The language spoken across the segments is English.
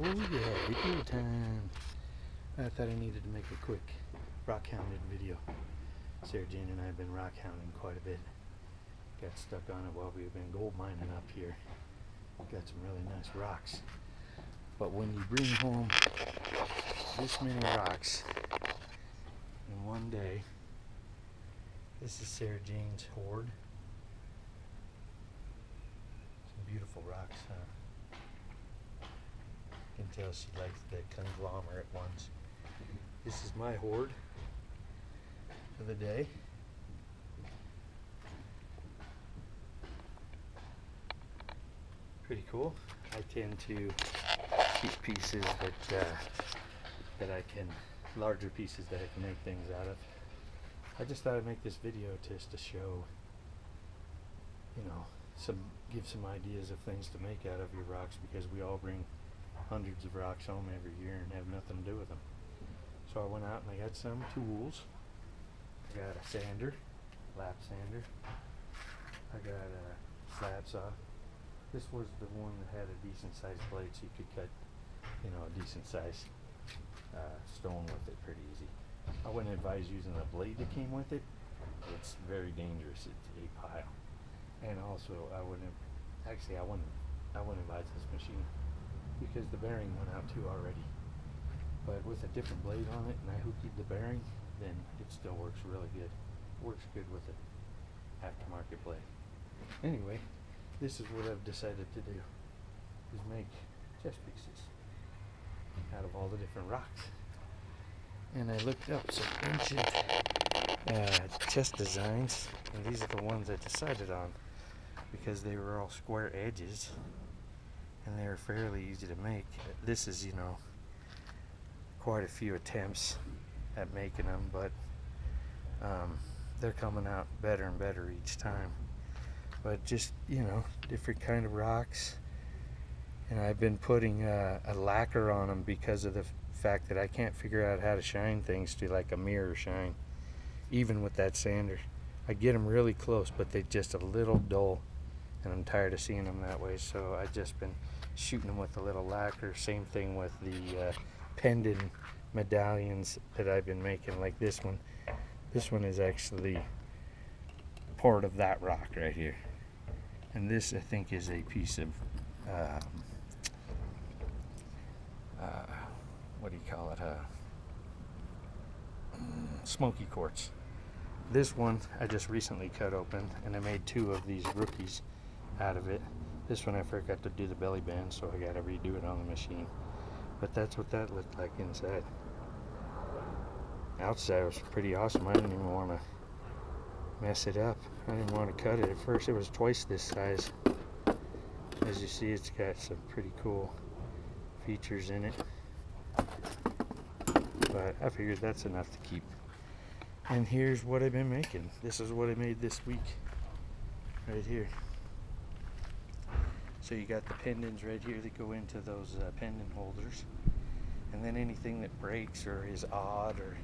Oh yeah, video time. I thought I needed to make a quick rockhounding video. Sarah Jane and I have been rockhounding quite a bit. Got stuck on it while we've been gold mining up here. Got some really nice rocks. But when you bring home this many rocks in one day, this is Sarah Jane's hoard. Some beautiful rocks, huh? You can tell she likes the conglomerate ones. This is my hoard for the day. Pretty cool. I tend to keep pieces that I can, larger pieces that I can make things out of. I just thought I'd make this video just to show, you know, give some ideas of things to make out of your rocks, because we all bring hundreds of rocks home every year and have nothing to do with them. So I went out and I got some tools. I got a sander, lap sander. I got a slab saw. This was the one that had a decent sized blade, so you could cut, you know, a decent sized stone with it pretty easy. I wouldn't advise using the blade that came with it. It's very dangerous. It's a pile. And also, I wouldn't advise this machine because the bearing went out too already. But with a different blade on it, and I hooked the bearing, then it still works really good. Works good with an aftermarket blade. Anyway, this is what I've decided to do, is make chess pieces out of all the different rocks. And I looked up some ancient chess designs, and these are the ones I decided on because they were all square edges and they were fairly easy to make. This is, you know, quite a few attempts at making them, but they're coming out better and better each time. But just, you know, different kind of rocks, and I've been putting a lacquer on them because of the fact that I can't figure out how to shine things to like a mirror shine, even with that sander. I get them really close, but they're just a little dull, and I'm tired of seeing them that way, so I've just been shooting them with a little lacquer. Same thing with the pendant medallions that I've been making, like this one. This one is actually part of that rock right here, and this I think is a piece of what do you call it, smoky quartz. This one I just recently cut open, and I made two of these rookies out of it. This one I forgot to do the belly band, so I got to redo it on the machine. But that's what that looked like inside. Outside was pretty awesome. I didn't even want to mess it up. I didn't want to cut it. At first it was twice this size. As you see, it's got some pretty cool features in it, but I figured that's enough to keep. And here's what I've been making. This is what I made this week right here. So you got the pendants right here that go into those pendant holders, and then anything that breaks or is odd or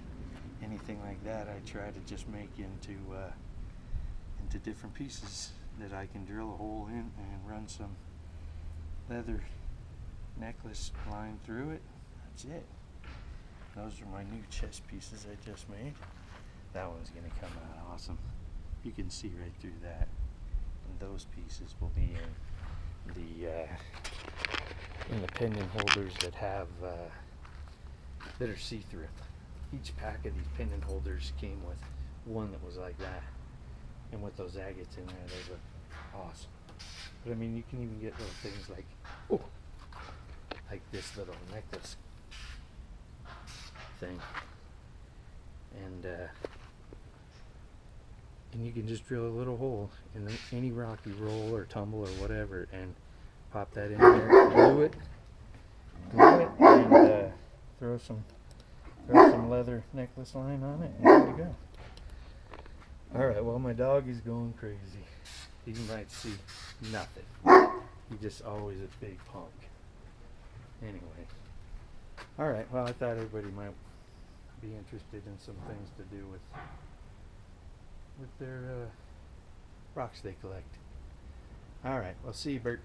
anything like that, I try to just make into different pieces that I can drill a hole in and run some leather necklace line through it. That's it. Those are my new chess pieces I just made. That one's gonna come out awesome. You can see right through that. And those pieces will be in the pendant holders that have that are see-through. Each pack of these pendant holders came with one that was like that, and with those agates in there, they look awesome. But I mean, you can even get little things like, oh, like this little necklace thing, and you can just drill a little hole in any rock you roll or tumble or whatever, and pop that in there, glue it, and throw some leather necklace line on it, and there you go. Alright, well, my dog is going crazy. You might see nothing. He's just always a big punk. Anyway. Alright, well, I thought everybody might be interested in some things to do with their rocks they collect. Alright, well, see you, Bert.